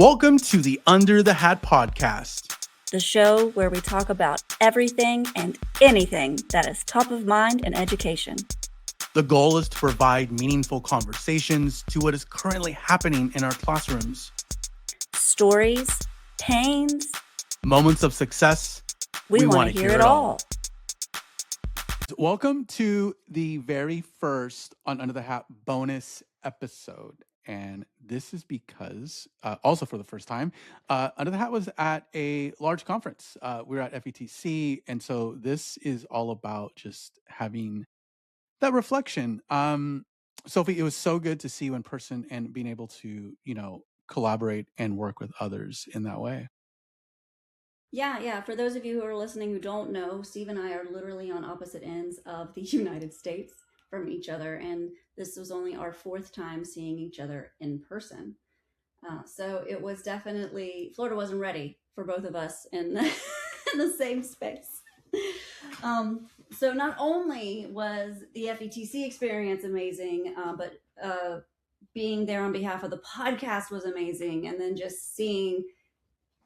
Welcome to the Under the Hat podcast, the show where we talk about everything and anything that is top of mind in education. The goal is to provide meaningful conversations to what is currently happening in our classrooms. Stories, pains, moments of success. We want to hear it all. Welcome to the very first on Under the Hat bonus episode. And this is because, also for the first time, Under the Hat was at a large conference. We were at FETC. And so this is all about just having that reflection. Sophie, it was so good to see you in person and being able to, collaborate and work with others in that way. Yeah. For those of you who are listening who don't know, Steve and I are literally on opposite ends of the United States from each other. And this was only our fourth time seeing each other in person. So it was definitely, Florida wasn't ready for both of us in the same space. So not only was the FETC experience amazing, but being there on behalf of the podcast was amazing. And then just seeing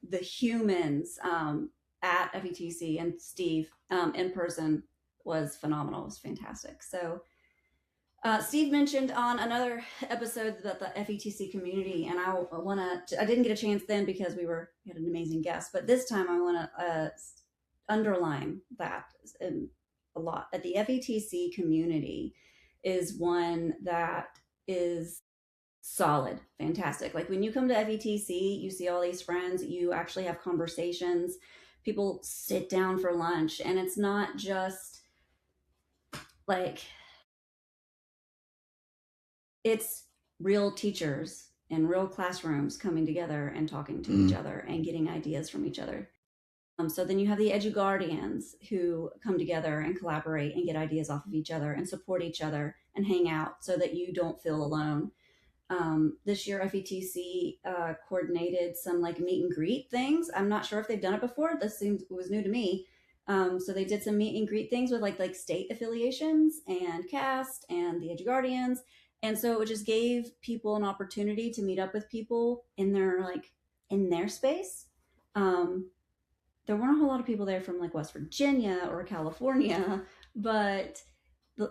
the humans at FETC and Steve in person was phenomenal. It was fantastic. So Steve mentioned on another episode about the FETC community, and I didn't get a chance then because we had an amazing guest, but this time I want to underline that a lot. That the FETC community is one that is solid, fantastic. Like when you come to FETC, you see all these friends, you actually have conversations, people sit down for lunch, and it's not just like, it's real teachers in real classrooms coming together and talking to each other and getting ideas from each other. So then you have the EduGuardians who come together and collaborate and get ideas off of each other and support each other and hang out so that you don't feel alone. This year, FETC coordinated some like meet and greet things. I'm not sure if they've done it before. It was new to me. So they did some meet and greet things with like state affiliations and CAST and the EduGuardians. And so it just gave people an opportunity to meet up with people in their space. There weren't a whole lot of people there from like West Virginia or California, but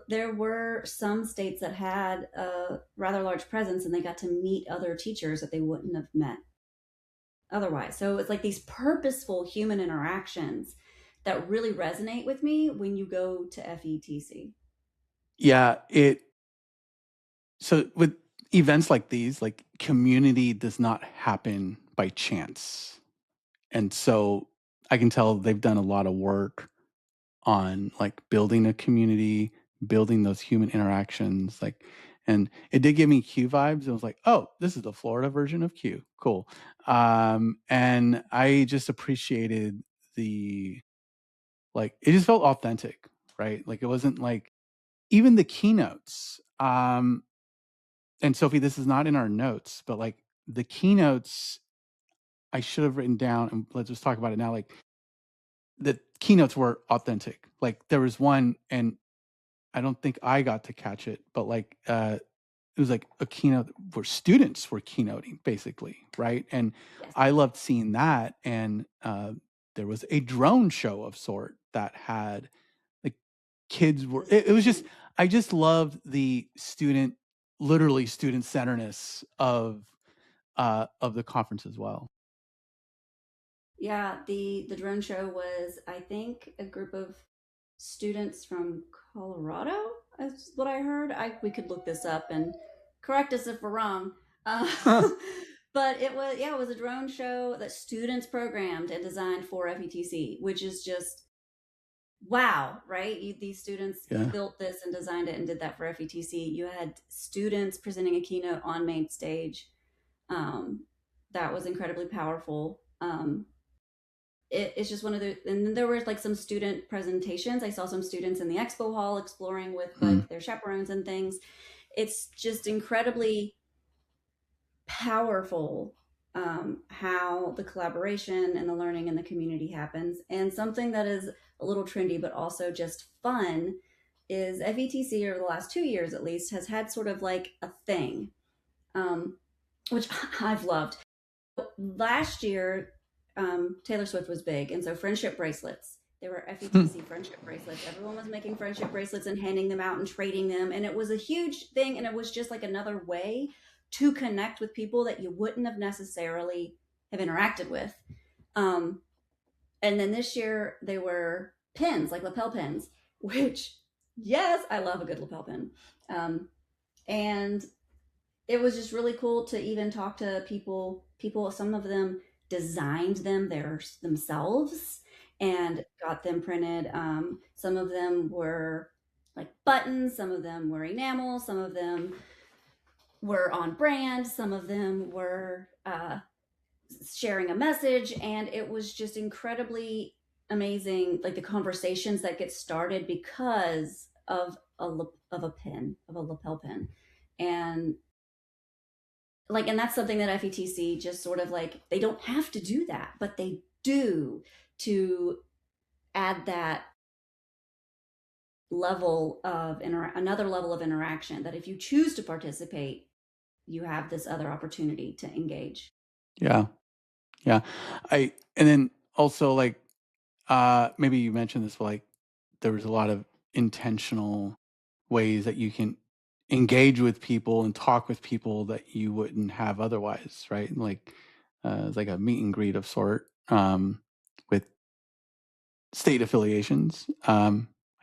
there were some states that had a rather large presence, and they got to meet other teachers that they wouldn't have met otherwise. So it's like these purposeful human interactions that really resonate with me when you go to FETC. Yeah, so with events like these, like community does not happen by chance. And so I can tell they've done a lot of work on like building a community, building those human interactions, and it did give me Q vibes. It was like, oh, this is the Florida version of Q. Cool. And I just appreciated it just felt authentic, right? Like it wasn't like even the keynotes. And Sophie, this is not in our notes, but like the keynotes I should have written down, and let's just talk about it now. Like the keynotes were authentic. Like there was one, and I don't think I got to catch it, but like it was like a keynote where students were keynoting basically, right? And Yes. I loved seeing that. And there was a drone show of sort that had like kids were. It was just I just loved the literally student centeredness of the conference as well. Yeah, the drone show was, I think, a group of students from Colorado, is what I heard. We could look this up and correct us if we're wrong. But it was a drone show that students programmed and designed for FETC, which is just wow, right? These students built this and designed it and did that for FETC. You had students presenting a keynote on main stage. That was incredibly powerful. It's just one of the, and then there were like some student presentations. I saw some students in the expo hall exploring with like their chaperones and things. It's just incredibly powerful how the collaboration and the learning in the community happens. And something that is a little trendy, but also just fun, is FETC over the last 2 years at least has had sort of like a thing, which I've loved. Last year, Taylor Swift was big, and so friendship bracelets. There were FETC friendship bracelets. Everyone was making friendship bracelets and handing them out and trading them, and it was a huge thing. And it was just like another way to connect with people that you wouldn't have necessarily have interacted with. Um, and then this year they were pins, like lapel pins, which yes, I love a good lapel pin. And it was just really cool to even talk to people, some of them designed them themselves and got them printed. Some of them were like buttons, some of them were enamel, some of them were on brand, some of them were sharing a message, and it was just incredibly amazing, like the conversations that get started because of a pin, of a lapel pin. And like, and that's something that FETC just sort of like, they don't have to do that, but they do, to add that level of another level of interaction, that if you choose to participate, you have this other opportunity to engage. Yeah. Yeah. And then also like, maybe you mentioned this, but like there was a lot of intentional ways that you can engage with people and talk with people that you wouldn't have otherwise, right? Like, it's like a meet and greet of sort, with state affiliations. I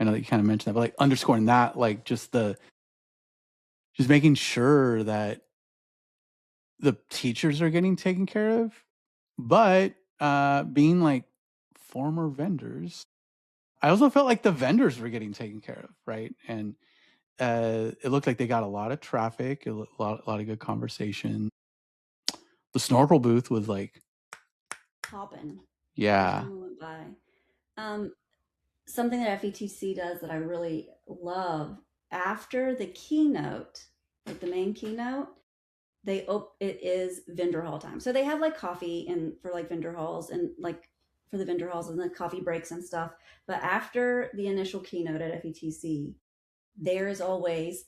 know that you kind of mentioned that, but like underscoring that, like just making sure that the teachers are getting taken care of, but being like former vendors, I also felt like the vendors were getting taken care of, right? And it looked like they got a lot of traffic, a lot of good conversation. The snorkel booth was like, Popping every yeah. time we went by. Um, Something that FETC does that I really love, after the keynote, like the main keynote, it is vendor hall time. So they have like coffee and for like vendor halls and like for the vendor halls and the coffee breaks and stuff. But after the initial keynote at FETC, there is always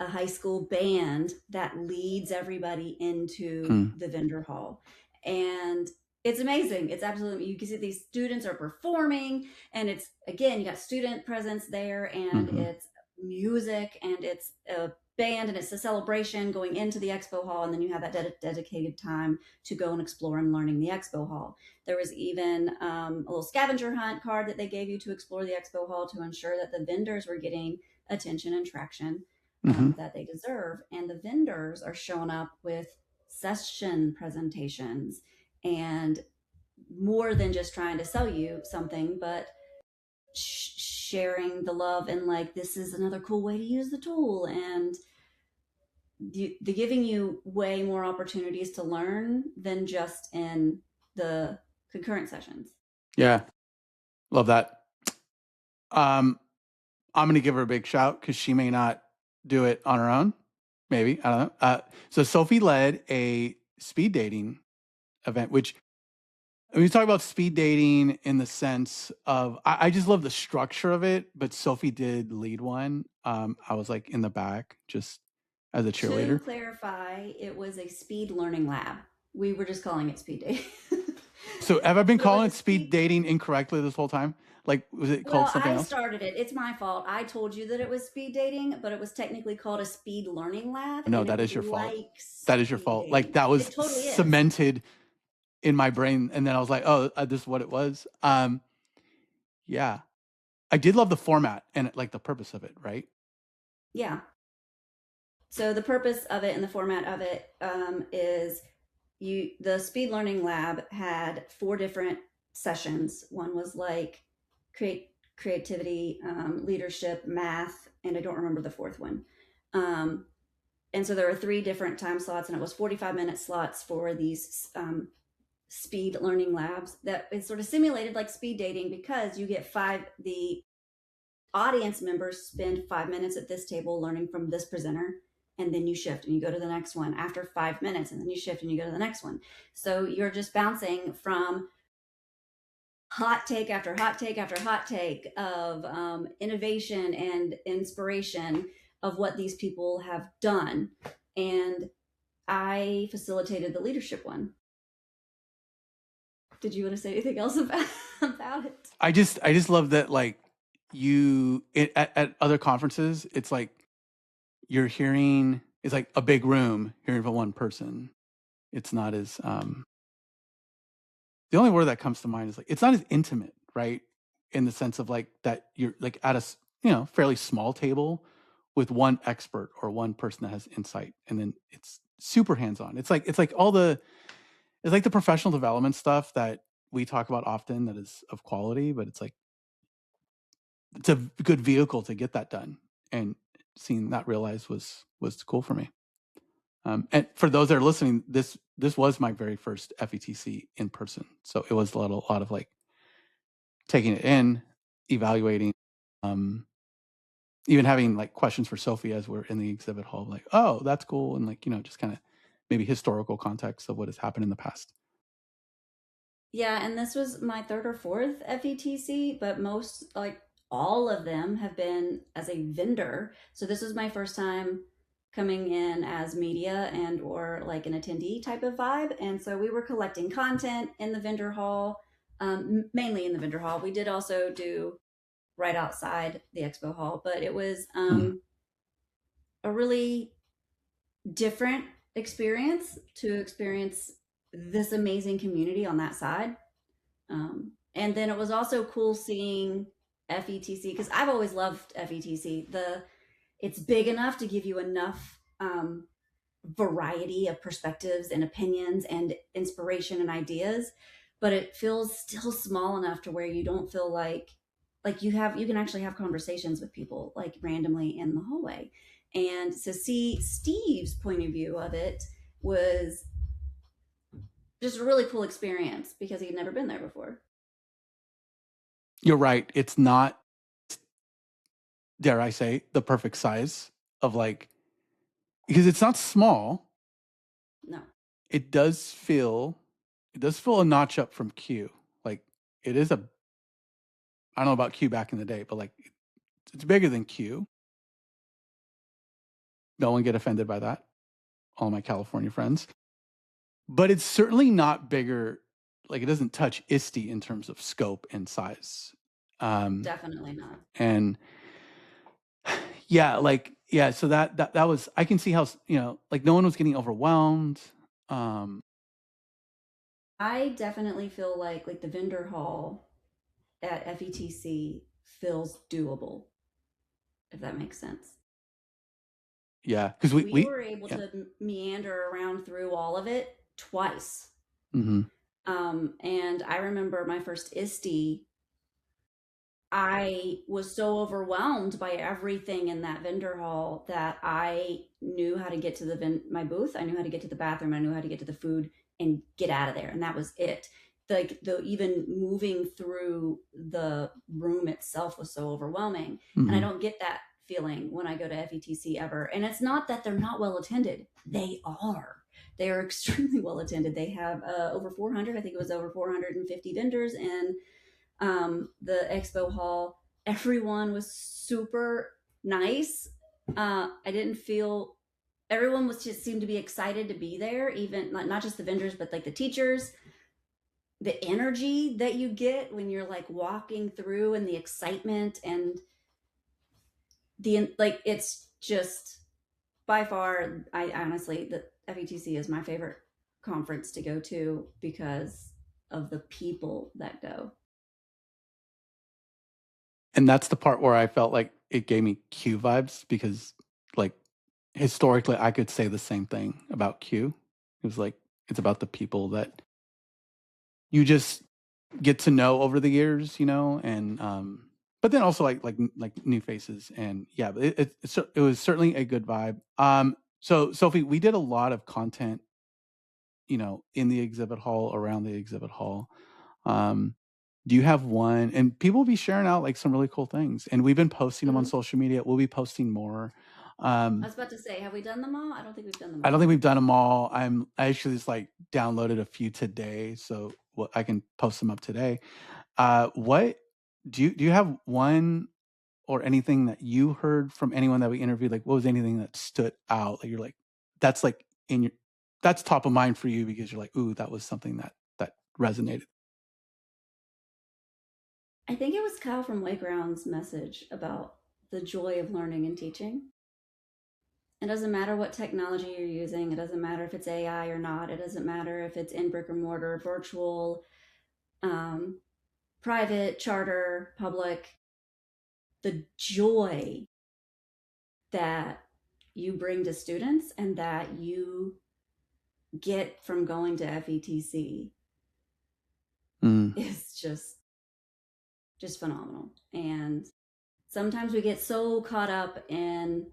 a high school band that leads everybody into Mm, the vendor hall. And it's amazing. It's absolutely, you can see these students are performing, and it's, again, you got student presence there, and hmm it's music, and it's a band, and it's a celebration going into the expo hall. And then you have that dedicated time to go and explore and learning the expo hall. There was even a little scavenger hunt card that they gave you to explore the expo hall to ensure that the vendors were getting attention and traction hmm that they deserve. And the vendors are showing up with session presentations and more than just trying to sell you something, but sharing the love and like, this is another cool way to use the tool. And they're giving you way more opportunities to learn than just in the concurrent sessions. Yeah, love that. Um, I'm gonna give her a big shout because she may not do it on her own. Maybe, I don't know. So Sophie led a speed dating event, which, when you talk about speed dating in the sense of, I just love the structure of it, but Sophie did lead one. I was like in the back just as a To cheerleader. clarify, it was a speed learning lab. We were just calling it speed dating. So have I been So it was calling a it speed speed. dating incorrectly this whole time? Like, was it called Well, something I else? started it. It's my fault. I told you that it was speed dating, but it was technically called a speed learning lab, No, and it that was is your fault. like That is your speed fault. Like dating. that It was totally is. cemented in my brain, and then I was like, oh, this is what it was. Yeah, I did love the format and like the purpose of it, right? Yeah. So the purpose of it and the format of it is the speed learning lab had 4 different sessions. One was like creativity, leadership, math, and I don't remember the fourth one. Um, and so there were 3 different time slots, and it was 45-minute slots for these speed learning labs that is sort of simulated like speed dating, because you get the audience members spend 5 minutes at this table learning from this presenter, and then you shift and you go to the next one after 5 minutes, and then you shift and you go to the next one. So you're just bouncing from hot take after hot take after hot take of innovation and inspiration of what these people have done. And I facilitated the leadership one. Did you want to say anything else about it? I just love that, like, at other conferences, it's like you're hearing, it's like a big room hearing from one person. It's not as the only word that comes to mind is like it's not as intimate, right? In the sense of like that you're like at a fairly small table with one expert or one person that has insight, and then it's super hands on. It's like all the it's like the professional development stuff that we talk about often that is of quality, but it's like it's a good vehicle to get that done. And seeing that realized was cool for me. And for those that are listening, this was my very first FETC in person, so it was a lot of like taking it in, evaluating, um, even having like questions for Sophie as we're in the exhibit hall, like, oh, that's cool, and like just kind of maybe historical context of what has happened in the past. Yeah, and this was my third or fourth FETC, but most, like all of them, have been as a vendor. So this was my first time coming in as media and or like an attendee type of vibe. And so we were collecting content in the vendor hall, mainly in the vendor hall. We did also do right outside the expo hall, but it was a really different experience to experience this amazing community on that side. And then it was also cool seeing FETC because I've always loved FETC. It's big enough to give you enough variety of perspectives and opinions and inspiration and ideas, but it feels still small enough to where you don't feel like you can actually have conversations with people like randomly in the hallway. And to see Steve's point of view of it was just a really cool experience because he had never been there before. You're right. It's not, dare I say, the perfect size of like, because it's not small. No. It does feel a notch up from Q. Like it is a, I don't know about Q back in the day, but like it's bigger than Q. No one get offended by that. All my California friends. But it's certainly not bigger. Like it doesn't touch ISTE in terms of scope and size. Definitely not. And yeah, so that was, I can see how, like no one was getting overwhelmed. I definitely feel like the vendor hall at FETC feels doable, if that makes sense. Yeah, because We were able yeah. to meander around through all of it twice. Mm-hmm. And I remember my first ISTE, I was so overwhelmed by everything in that vendor hall that I knew how to get to my booth. I knew how to get to the bathroom. I knew how to get to the food and get out of there. And that was it. Like even moving through the room itself was so overwhelming. Mm-hmm. And I don't get that feeling when I go to FETC ever. And it's not that they're not well attended. They are. They are extremely well attended. They have over 400, I think it was over 450 vendors in the expo hall. Everyone was super nice. I didn't feel everyone was just seemed to be excited to be there, even not just the vendors, but like the teachers. The energy that you get when you're like walking through and the excitement and the like, it's just by far, I honestly, the FETC is my favorite conference to go to because of the people that go. And that's the part where I felt like it gave me Q vibes because, like, historically, I could say the same thing about Q. It was like, it's about the people that you just get to know over the years, and, but then also like new faces. And yeah, it was certainly a good vibe. So Sophie, we did a lot of content, in the exhibit hall, around the exhibit hall. Do you have one? And people will be sharing out like some really cool things, and we've been posting them on social media. We'll be posting more. I was about to say, have we done them all? I don't think we've done them all. I don't think we've done them all. I actually just like downloaded a few today, so I can post them up today. What do you have one or anything that you heard from anyone that we interviewed? Like, what was anything that stood out? Like, you're like, that's like that's top of mind for you because you're like, ooh, that was something that resonated. I think it was Kyle from Wayground's message about the joy of learning and teaching. It doesn't matter what technology you're using. It doesn't matter if it's AI or not. It doesn't matter if it's in brick and mortar, virtual, um, private, charter, public. The joy that you bring to students and that you get from going to FETC is just phenomenal. And sometimes we get so caught up in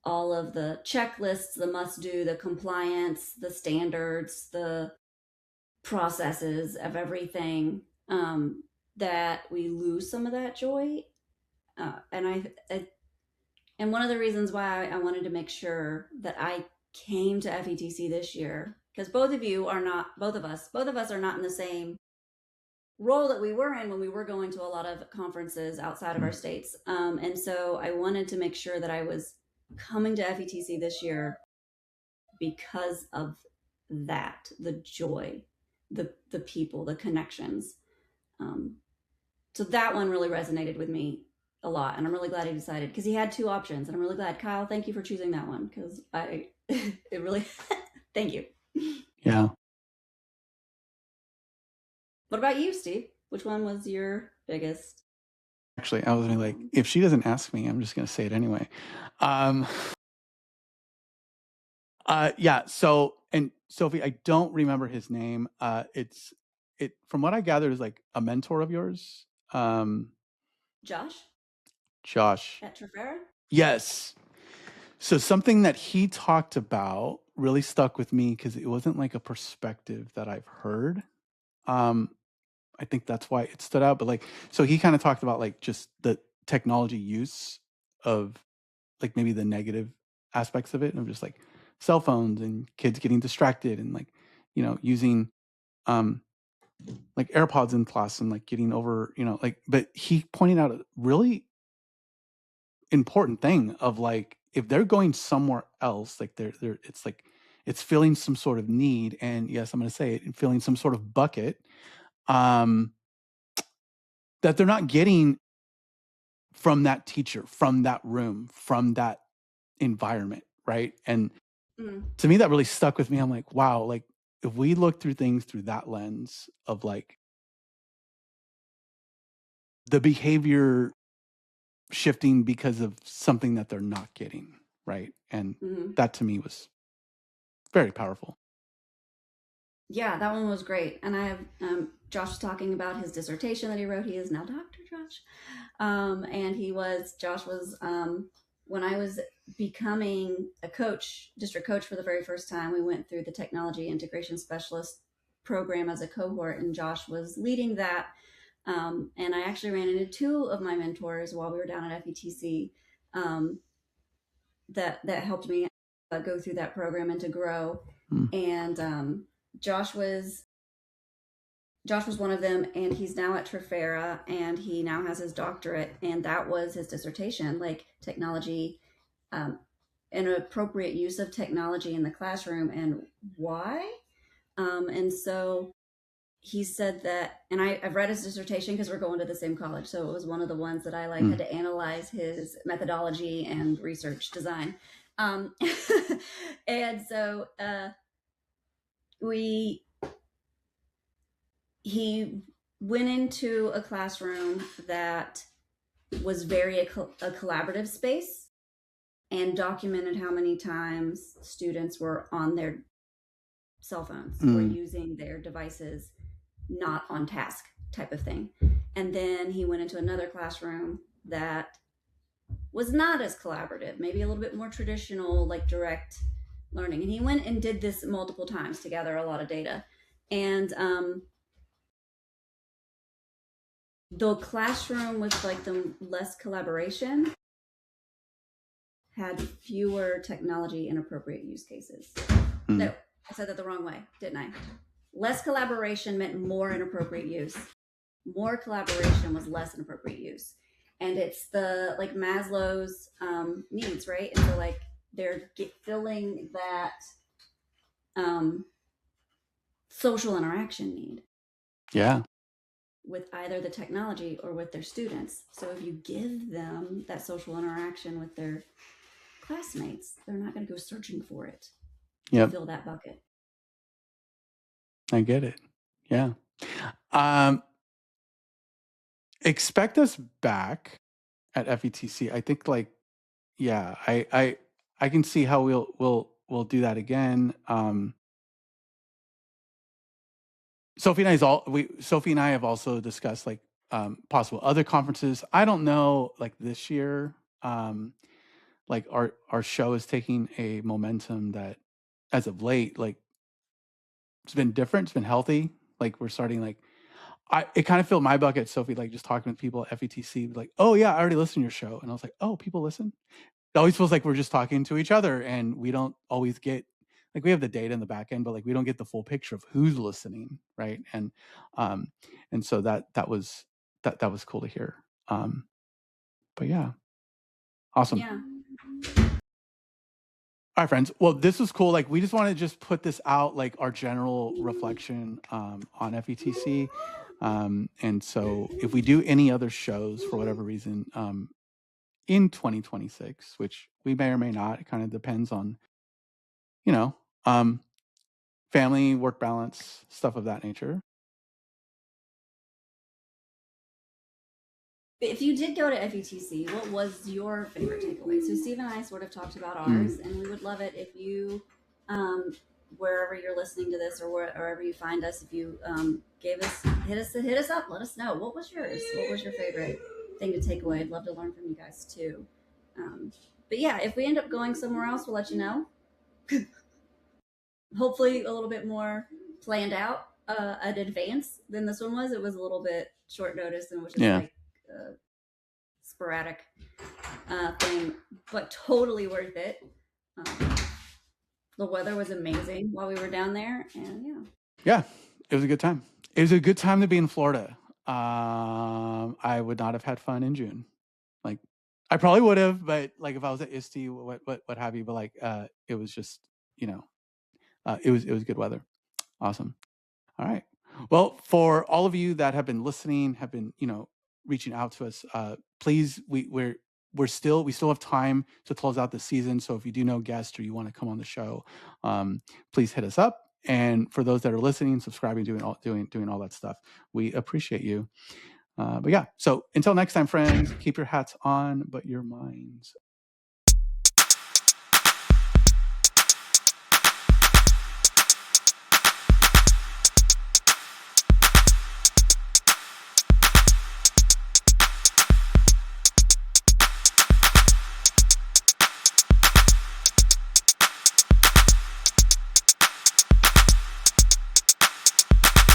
all of the checklists, the must do, the compliance, the standards, the processes of everything, that we lose some of that joy. And one of the reasons why I wanted to make sure that I came to FETC this year, because both of us are not in the same role that we were in when we were going to a lot of conferences outside of our states. And so I wanted to make sure that I was coming to FETC this year because of that, the joy, the people, the connections. So that one really resonated with me a lot, and I'm really glad he decided, because he had two options, and I'm really glad. Kyle, thank you for choosing that one, because it really thank you. Yeah. What about you, Steve? Which one was your biggest? Actually, I was gonna like, if she doesn't ask me, I'm just gonna say it anyway. Yeah. So, and Sophie, I don't remember his name. From what I gathered, is like a mentor of yours. Josh Josh. at Trafera? Yes. So something that he talked about really stuck with me because it wasn't like a perspective that I've heard. I think that's why it stood out. But like, so he kind of talked about like just the technology use of like maybe the negative aspects of it, and just like cell phones and kids getting distracted and like, using like AirPods in class and like getting over, like, but he pointed out a really important thing of like, if they're going somewhere else, like it's like, it's filling some sort of need. And yes, I'm going to say it, filling some sort of bucket, that they're not getting from that teacher, from that room, from that environment. Right. And to me, that really stuck with me. I'm like, wow, like if we look through things through that lens of like the behavior shifting because of something that they're not getting, right? And that to me was very powerful. Yeah, that one was great. And I have Josh was talking about his dissertation that he wrote. He is now Dr. Josh. And Josh was, when I was becoming a coach, district coach for the very first time, we went through the technology integration specialist program as a cohort, and Josh was leading that. And I actually ran into two of my mentors while we were down at FETC, that helped me go through that program and to grow. And Josh was one of them, and he's now at Trafera, and he now has his doctorate, and that was his dissertation, like technology, an appropriate use of technology in the classroom and why. And so he said that, and I've read his dissertation because we're going to the same college, so it was one of the ones that I had to analyze his methodology and research design. And so he went into a classroom that was very a collaborative space, and documented how many times students were on their cell phones or using their devices not on task type of thing. And then he went into another classroom that was not as collaborative, maybe a little bit more traditional, like direct learning. And he went and did this multiple times to gather a lot of data. And the classroom with like the less collaboration had fewer technology inappropriate use cases. No, I said that the wrong way, didn't I? Less collaboration meant more inappropriate use. More collaboration was less inappropriate use. And it's the like Maslow's needs, right? And so like they're filling that social interaction need. Yeah. with either the technology or with their students. So if you give them that social interaction with their classmates, they're not going to go searching for it to Yep. fill that bucket. I get it. Yeah. Expect us back at FETC. I think yeah, I can see how we'll do that again. Sophie and I have also discussed possible other conferences. I don't know, this year, our show is taking a momentum that as of late, it's been different, it's been healthy. We're starting it kind of filled my bucket, Sophie, just talking with people at FETC, oh yeah, I already listened to your show. And I was like, oh, people listen? It always feels like we're just talking to each other and we don't always get, we have the data in the back end, but we don't get the full picture of who's listening. Right. And so that was cool to hear. But yeah. Awesome. Yeah. All right, friends. Well, this was cool. We just want to just put this out, our general reflection on FETC. And so if we do any other shows for whatever reason in 2026, which we may or may not, it kind of depends on, family, work balance, stuff of that nature. If you did go to FETC, what was your favorite takeaway? So Steve and I sort of talked about ours, and we would love it if you, wherever you're listening to this or wherever you find us, if you hit us up, let us know. What was yours? What was your favorite thing to take away? I'd love to learn from you guys too. But yeah, if we end up going somewhere else, we'll let you know. Hopefully a little bit more planned out in advance than this one was. It was a little bit short notice and it was just sporadic thing, but totally worth it. The weather was amazing while we were down there, and yeah, it was a good time. It was a good time to be in Florida. I would not have had fun in June. I probably would have, but if I was at ISTE, what have you, but it was just, it was good weather. Awesome. All right. Well, for all of you that have been listening, have been, reaching out to us, please, we still have time to close out the season. So if you do know guests or you want to come on the show, please hit us up. And for those that are listening, subscribing, doing all that stuff, we appreciate you. But yeah, so until next time, friends, keep your hats on, but your minds